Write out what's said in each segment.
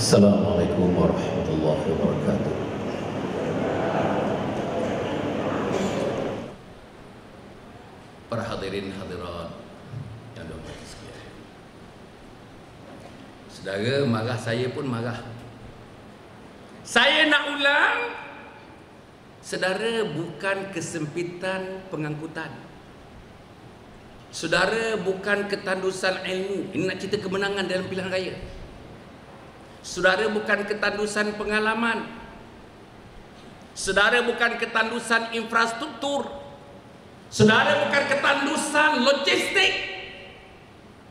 Assalamualaikum warahmatullahi wabarakatuh. Para hadirin hadirat yang dirahmati sekalian. Saudara marah, saya pun marah. Saya nak ulang, saudara, bukan kesempitan pengangkutan. Saudara, bukan ketandusan ilmu. Ini nak cerita kemenangan dalam pilihan raya. Saudara, bukan ketandusan pengalaman. Saudara, bukan ketandusan infrastruktur. Saudara, bukan ketandusan logistik.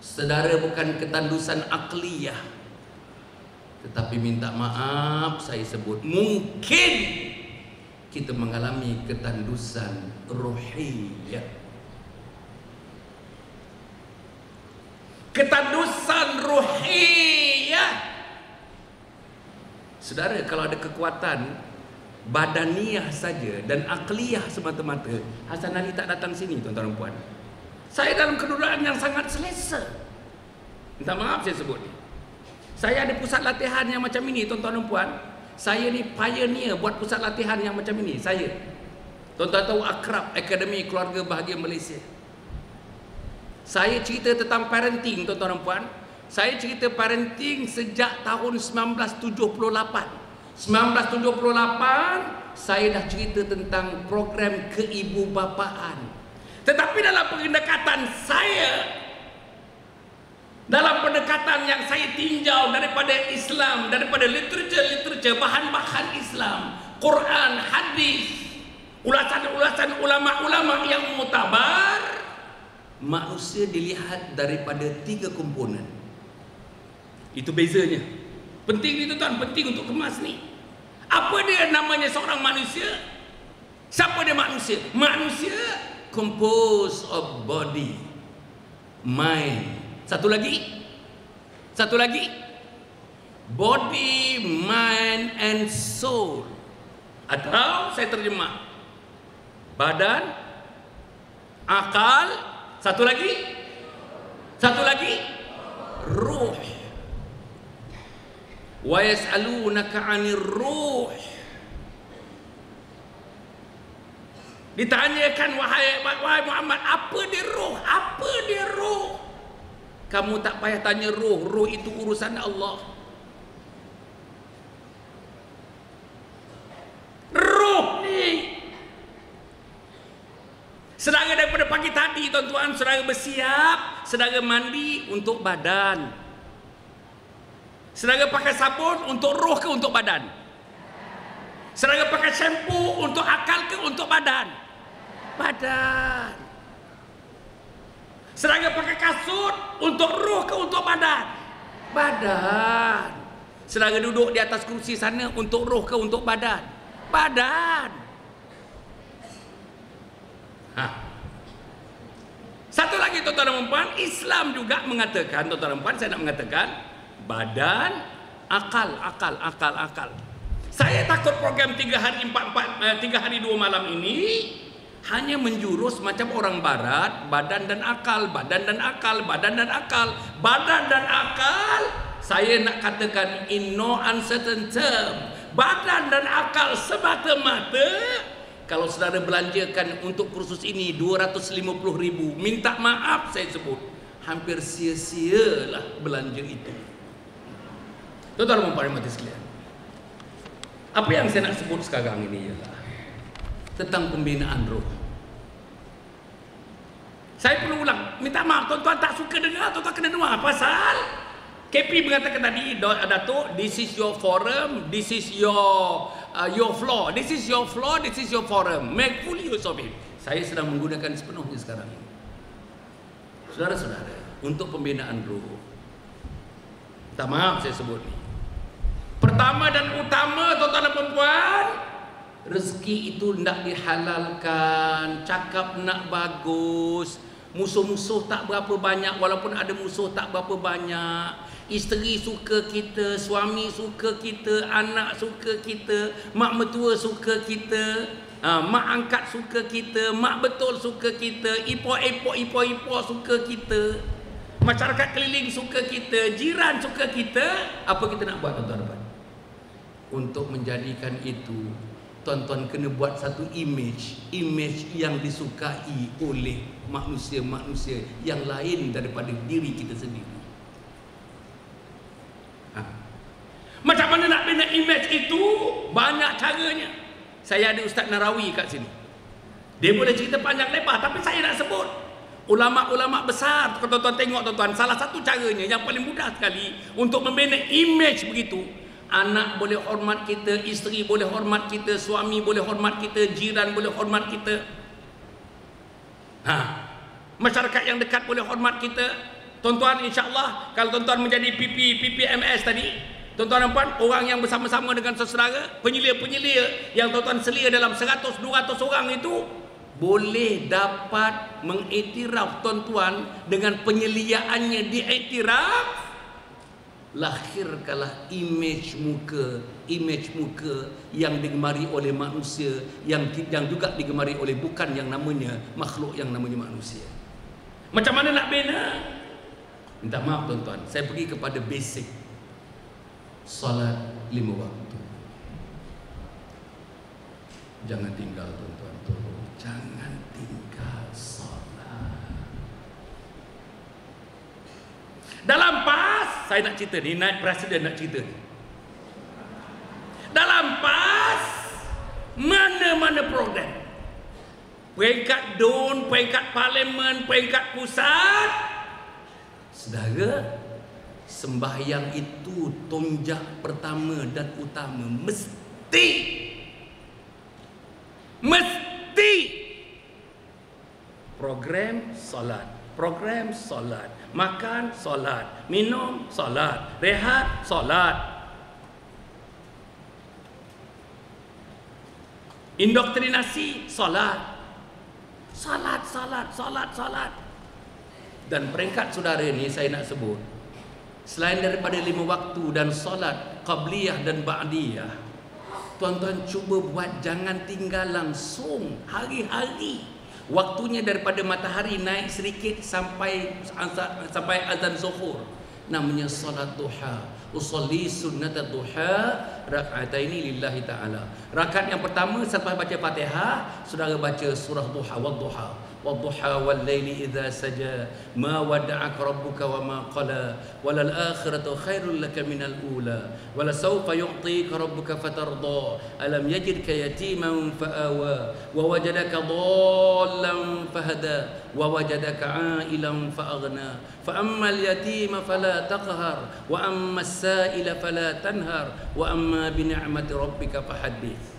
Saudara, bukan ketandusan akliyah. Tetapi minta maaf saya sebut, mungkin kita mengalami ketandusan ruhiyah. Ketandusan ruhiyah. Saudara, kalau ada kekuatan badaniah saja dan akliyah semata-mata, Hasan Ali tak datang sini, tuan-tuan dan puan. Saya dalam kedudukan yang sangat selesa. Minta maaf saya sebut ni. Saya ada pusat latihan yang macam ini, tuan-tuan dan puan. Saya ni pioneer buat pusat latihan yang macam ini. Saya. Tuan-tuan tahu Akrab, Akademi Keluarga Bahagia Malaysia. Saya cerita tentang parenting, tuan-tuan dan puan. Saya cerita parenting sejak tahun 1978. 1978 saya dah cerita tentang program keibubapaan. Tetapi dalam pendekatan saya, dalam pendekatan yang saya tinjau daripada Islam, daripada literature bahan-bahan Islam, Quran, hadis, ulasan-ulasan ulama-ulama yang mutabar, manusia dilihat daripada 3 komponen. Itu bezanya. Penting ni tuan, penting untuk kemas ni. Apa dia namanya seorang manusia? Siapa dia manusia? Manusia composed of body, mind. Satu lagi? Body, mind and soul. Atau saya terjemah, badan, akal, satu lagi, ruh. Wa yas'alunaka 'anir ruh. Ditanyakan, wahai Muhammad, apa dia ruh? Apa dia ruh? Kamu tak payah tanya ruh. Ruh itu urusan Allah. Ruh ni, saudara daripada pagi tadi, tuan-tuan, saudara bersiap, saudara mandi untuk badan. Saudara pakai sabun untuk roh ke untuk badan? Saudara pakai shampoo untuk akal ke untuk badan? Badan. Saudara pakai kasut untuk roh ke untuk badan? Badan. Saudara duduk di atas kursi sana untuk roh ke untuk badan? Badan. Satu lagi, tuan-tuan dan puan, Islam juga mengatakan, tuan-tuan dan puan, saya nak mengatakan, badan, akal. Saya takut program 3 hari 2 malam ini hanya menjurus macam orang barat, badan dan akal. Saya nak katakan in no uncertain term, badan dan akal semata-mata. Kalau saudara belanjakan untuk kursus ini 250,000, minta maaf saya sebut, hampir sia-sialah belanja itu. Tuan-tuan dan puan mati sekalian, apa yang saya nak sebut sekarang ini ialah tentang pembinaan roh. Saya perlu ulang, minta maaf tuan-tuan tak suka dengar, tuan-tuan kena dengar. Pasal KP mengatakan tadi, Datuk, this is your forum, this is your floor, this is your floor, this is your forum, make full use of it. Saya sedang menggunakan sepenuhnya sekarang ini. Saudara-saudara, untuk pembinaan roh, minta maaf saya sebut ni, pertama dan utama, tuan-tuan dan puan, rezeki itu nak dihalalkan. Cakap nak bagus, musuh-musuh tak berapa banyak, walaupun ada musuh tak berapa banyak. Isteri suka kita, suami suka kita, anak suka kita, mak mertua suka kita, mak angkat suka kita, mak betul suka kita, ipok suka kita. Masyarakat keliling suka kita, jiran suka kita, apa kita nak buat tuan-tuan? Untuk menjadikan itu, tuan-tuan kena buat satu image yang disukai oleh manusia-manusia yang lain daripada diri kita sendiri. Macam mana nak bina image itu? Banyak caranya. Saya ada Ustaz Narawi kat sini. Dia boleh cerita panjang lebar, tapi saya nak sebut ulama-ulama besar. Kalau tuan-tuan tengok tuan-tuan, salah satu caranya yang paling mudah sekali untuk membina image begitu. Anak boleh hormat kita, isteri boleh hormat kita, suami boleh hormat kita, jiran boleh hormat kita. Masyarakat yang dekat boleh hormat kita. Tuan-tuan, insya-Allah kalau tuan-tuan menjadi PPMS tadi, tuan-tuan nampak orang yang bersama-sama dengan saudara, penyelia-penyelia yang tuan-tuan selia dalam 100-200 orang itu boleh dapat mengiktiraf tuan-tuan dengan penyeliaannya diiktiraf. Lahirkanlah image muka yang digemari oleh manusia, yang juga digemari oleh bukan yang namanya makhluk yang namanya manusia. Macam mana nak bina? Minta maaf tuan-tuan, saya pergi kepada basic. Salat 5 waktu. Jangan tinggal tuan-tuan, tolong jangan tinggal salat. Dalam PAS, saya nak cerita ni, naik presiden nak cerita ni. Dalam PAS, mana-mana program, peringkat DUN, peringkat parlimen, peringkat pusat, saudara, sembahyang itu tonjak pertama dan utama. Mesti program solat, makan solat, minum solat, rehat solat, indoktrinasi solat. Dan peringkat saudara ni saya nak sebut, selain daripada 5 waktu dan solat qabliyah dan ba'diyah, tuan-tuan cuba buat, jangan tinggal langsung hari-hari. Waktunya daripada matahari naik sedikit sampai azan zuhur, namanya salat duha. Usolli sunnat duha rak'ataini lillahi ta'ala. Rakaat yang pertama selepas baca Fatihah, saudara baca surah duha, wadduha wal laili idza saja, ma wada'aka rabbuka wa ma qala, walal akhiratu khairul laka minal ula, wala sawfa yu'tika rabbuka fatarda, alam yajidka yatiman fa'awa, wa wajadaka dhallan fahada, wa wajadaka 'ailan fa'aghna, fa ammal yatima fala taqhar, wa ammas sa'ila fala tanhar, wa amma bi ni'mati rabbika fahaddits.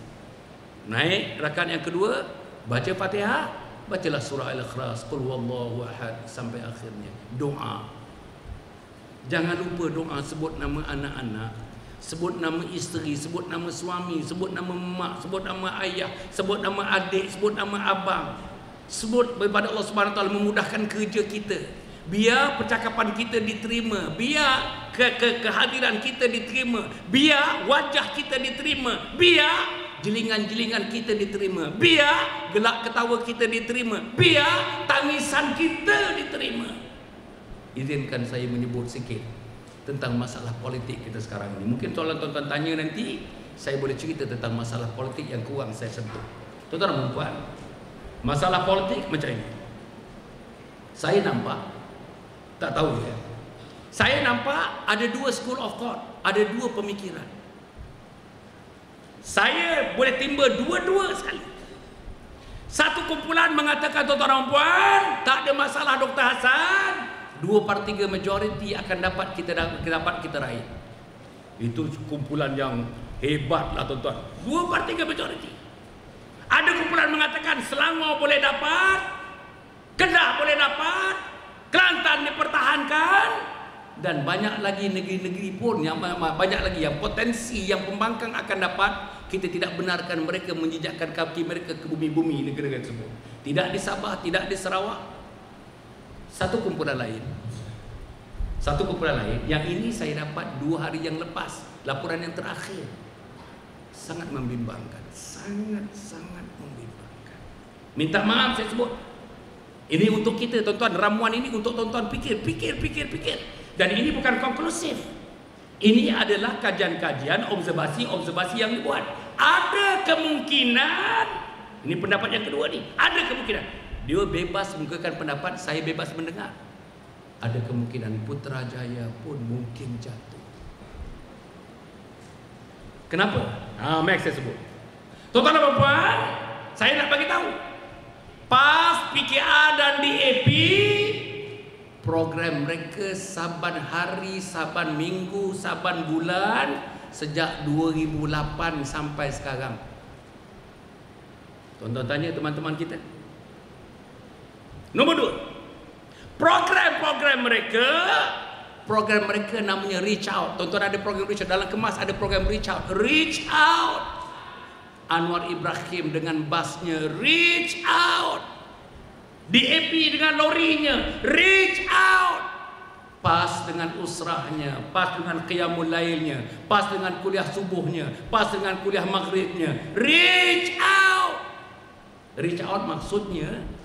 Naik rakaat yang kedua, baca Fatihah, bacalah surah Al-Ikhlas, qul huwallahu ahad sampai akhirnya. Doa. Jangan lupa doa, sebut nama anak-anak, sebut nama isteri, sebut nama suami, sebut nama mak, sebut nama ayah, sebut nama adik, sebut nama abang. Sebut kepada Allah Subhanahu Wa Taala memudahkan kerja kita. Biar percakapan kita diterima, biar kehadiran kita diterima, biar wajah kita diterima, biar jelingan-jelingan kita diterima, biar gelak ketawa kita diterima, biar tangisan kita diterima. Izinkan saya menyebut sikit tentang masalah politik kita sekarang ini. Mungkin tuan-tuan tanya nanti, saya boleh cerita tentang masalah politik yang kurang saya sentuh. Tuan-tuan dan puan, masalah politik macam ini. Saya nampak, tak tahu ya, saya nampak ada 2 school of thought, ada 2 pemikiran. Saya boleh timba dua-dua sekali. Satu kumpulan mengatakan, tuan-tuan dan puan, tak ada masalah Dr. Hasan, 2/3 majoriti akan dapat kita raih. Itu kumpulan yang hebat lah tuan-tuan, 2/3 majoriti. Ada kumpulan mengatakan Selangor boleh dapat, Kedah boleh dapat, Kelantan dipertahankan, dan banyak lagi negeri-negeri pun yang banyak lagi yang potensi yang pembangkang akan dapat. Kita tidak benarkan mereka menjejakkan kaki mereka ke bumi-bumi negara tersebut. Tidak di Sabah, tidak di Sarawak. Satu kumpulan lain, yang ini saya dapat 2 hari yang lepas, laporan yang terakhir, sangat membimbangkan, sangat-sangat membimbangkan. Minta maaf saya sebut, Ini untuk kita tuan-tuan, ramuan ini untuk tuan-tuan fikir. Dan ini bukan konklusif. Ini adalah kajian-kajian, observasi yang dibuat. Ada kemungkinan, ini pendapat yang kedua nih, ada kemungkinan dia bebas mengungkapkan pendapat, saya bebas mendengar. Ada kemungkinan Putrajaya pun mungkin jatuh. Kenapa? Max saya sebut. Tuan-tuan dan puan, saya nak bagi tahu. Pas PKR dan DAP, program mereka saban hari, saban minggu, saban bulan sejak 2008 sampai sekarang. Tuan-tuan tanya teman-teman kita. Nombor 2, program mereka namanya Reach Out. Tuan-tuan ada program Reach Out. Dalam kemas ada program Reach Out. Reach Out. Anwar Ibrahim dengan basnya Reach Out. DAP dengan lorinya Reach Out. PAS dengan usrahnya, PAS dengan qiyamul lailnya, PAS dengan kuliah subuhnya, PAS dengan kuliah maghribnya. Reach Out. Reach Out maksudnya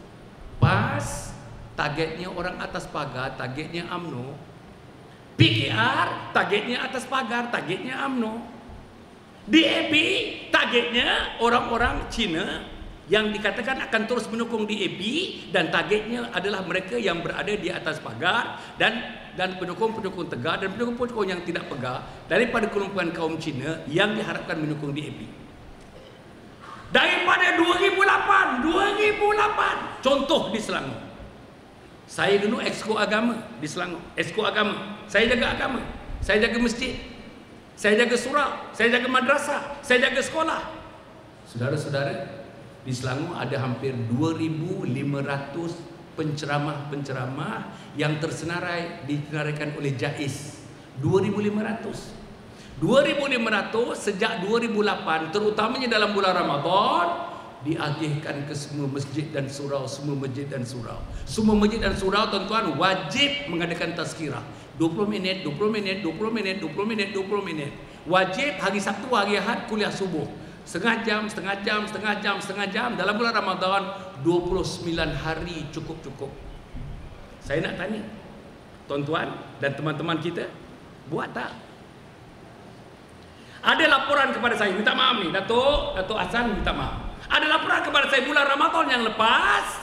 PAS targetnya orang atas pagar, targetnya UMNO. PKR targetnya atas pagar, targetnya UMNO. DAP targetnya orang-orang Cina yang dikatakan akan terus mendukung DAP, dan targetnya adalah mereka yang berada di atas pagar dan pendukung-pendukung tegar dan pendukung-pendukung yang tidak pegar daripada kelumpuhan kaum Cina yang diharapkan mendukung DAP. Daripada 2008, contoh di Selangor. Saya dulu exco agama di Selangor, exco agama. Saya jaga agama, saya jaga masjid, saya jaga surau, saya jaga madrasah, saya jaga sekolah. Saudara-saudara, di Selangor ada hampir 2.500 penceramah-penceramah yang ditenaraikan oleh JAIS. 2.500 sejak 2008, terutamanya dalam bulan Ramadan, diagihkan ke semua masjid dan surau. Semua masjid dan surau tuan-tuan wajib mengadakan tazkirah 20 minit. Wajib hari Sabtu, hari Ahad kuliah subuh setengah jam. Dalam bulan Ramadan 29 hari cukup. Saya nak tanya tuan-tuan dan teman-teman kita, buat tak? Ada laporan kepada saya, minta maaf nih, Datuk Hasan minta maaf. Ada laporan kepada saya bulan Ramadan yang lepas,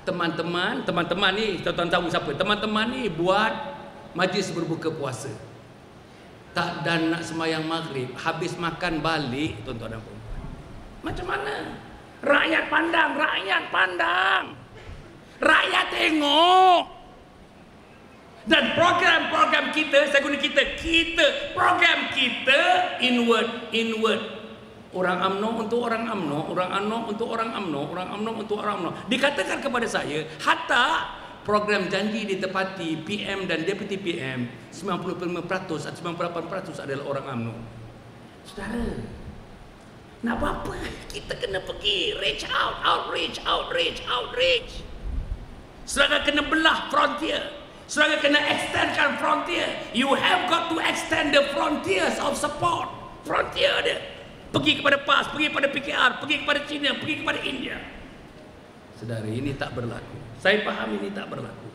teman-teman ni, tuan-tuan tahu siapa? Teman-teman ni buat majlis berbuka puasa. Tak dan nak sembahyang maghrib, habis makan balik, tuan-tuan dan puan-puan. Macam mana? Rakyat pandang. Rakyat tengok. Dan program kita, saya guna program kita inward. Orang UMNO untuk orang UMNO, orang UMNO untuk orang UMNO, orang UMNO untuk orang UMNO. Dikatakan kepada saya, hatta program janji ditepati, PM dan Deputy PM 95% atau 98% adalah orang UMNO. Saudara, nak apa? Kita kena pergi reach out, outreach. Saudara kena belah frontier. Saudara kena extendkan frontier. You have got to extend the frontiers of support. Frontier dia. Pergi kepada PAS, pergi kepada PKR, pergi kepada China, pergi kepada India. Saudara, ini tak berlaku. Saya faham ini tak berlaku.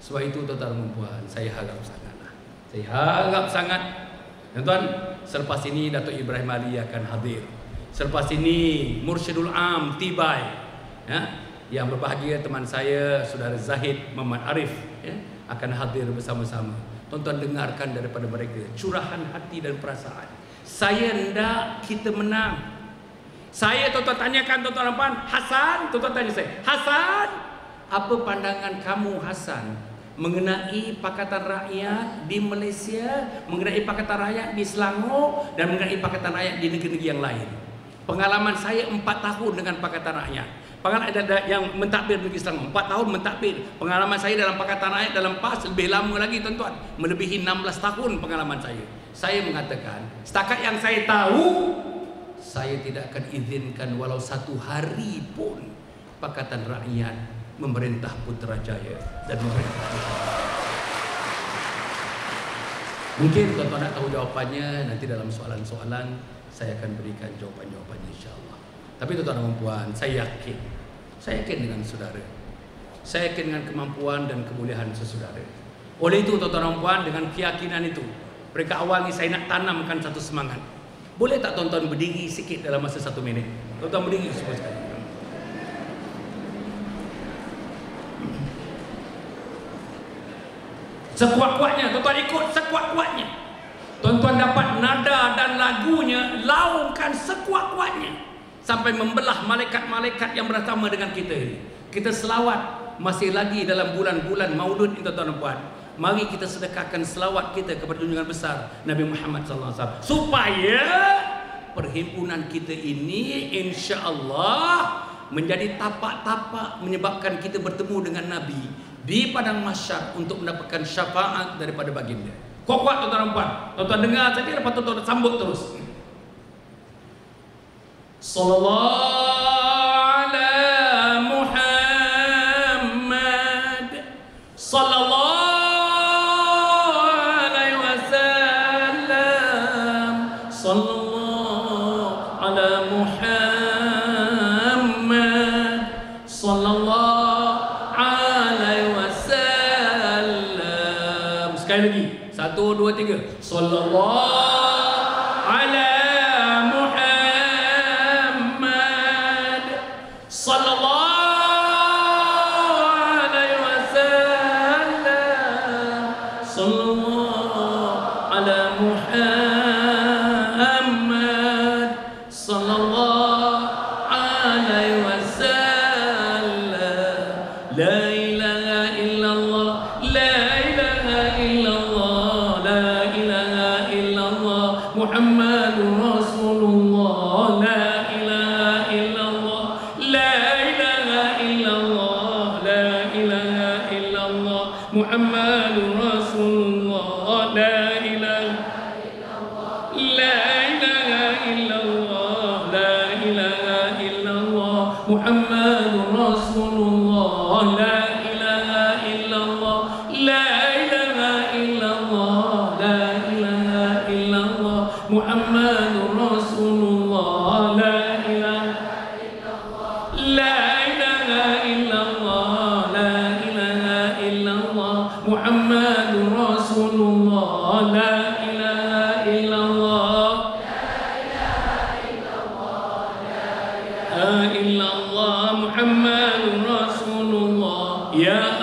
Sebab itu tuan-tuan dan puan, saya harap sangat. Tuan-tuan, selepas ini Datuk Ibrahim Ali akan hadir. Selepas ini Mursyidul Am Tibai, yang berbahagia teman saya Saudara Zahid Muhammad Arif, akan hadir bersama-sama. Tuan-tuan dengarkan daripada mereka curahan hati dan perasaan. Saya hendak kita menang. Saya tuan-tuan tanyakan tuan-tuan dan puan, Hasan, tuan-tuan tanya saya, Hasan, apa pandangan kamu Hasan mengenai Pakatan Rakyat di Malaysia, mengenai Pakatan Rakyat di Selangor dan mengenai Pakatan Rakyat di negeri-negeri yang lain? Pengalaman saya 4 tahun dengan Pakatan Rakyat. Pengalaman yang mentadbir negeri Selangor 4 tahun mentadbir. Pengalaman saya dalam Pakatan Rakyat dalam PAS lebih lama lagi tuan-tuan, melebihi 16 tahun pengalaman saya. Saya mengatakan, setakat yang saya tahu, saya tidak akan izinkan walau 1 hari pun Pakatan Rakyat memerintah Putrajaya dan memerintah Putrajaya. Mungkin tuan-tuan nak tahu jawapannya, nanti dalam soalan-soalan saya akan berikan jawapan-jawapannya insya-Allah. Tapi tuan-tuan dan puan, saya yakin dengan saudara. saya yakin dengan kemampuan dan kebolehan sesaudara. Oleh itu tuan-tuan dan puan, dengan keyakinan itu, mereka awal ni saya nak tanamkan satu semangat. Boleh tak tuan-tuan berdiri sikit dalam masa 1 minit? Tuan-tuan berdiri semua sekali. Sekuat-kuatnya, tuan-tuan ikut sekuat-kuatnya. Tuan-tuan dapat nada dan lagunya, laungkan sekuat-kuatnya sampai membelah malaikat-malaikat yang bersama dengan kita ini. Kita selawat masih lagi dalam bulan-bulan Maulud ini tuan-tuan dan puan. Mari kita sedekahkan selawat kita kepada junjungan besar Nabi Muhammad sallallahu alaihi wasallam supaya perhimpunan kita ini insya-Allah menjadi tapak-tapak menyebabkan kita bertemu dengan Nabi di padang mahsyar untuk mendapatkan syafaat daripada baginda. Kuat-kuat tuan-tuan dan puan. Tuan-tuan dengar saja, lepas tuan-tuan sambut terus. Sallallahu ala Muhammad sallallahu alaihi wasallam sallallahu ala Muhammad sallallahu alaihi wasallam. Sekali lagi. 1, 2, 3. Sallallahu ala Muhammad sallallahu alaihi wasallam sallallahu ala Muhammad sallallahu alaihi wasallam. La ilaha illallah, la ilaha illallah, la ilaha illallah, Muhammadur Rasulullah. La ilaha illallah, la ilaha illallah, la ilaha illallah, Muhammadur Rasulullah. La ilaha illallah, la ilaha illallah, la ilaha illallah, Muhammadur Rasulullah. La ilaha illallah, la ilaha illallah, la ilaha illallah, Muhammadur Rasulullah. La ilaha illallah, la ilaha illallah, la ilaha illallah, Muhammadur Rasulullah. La ilaha illallah, la illallah, Muhammadur Rasulullah. Ya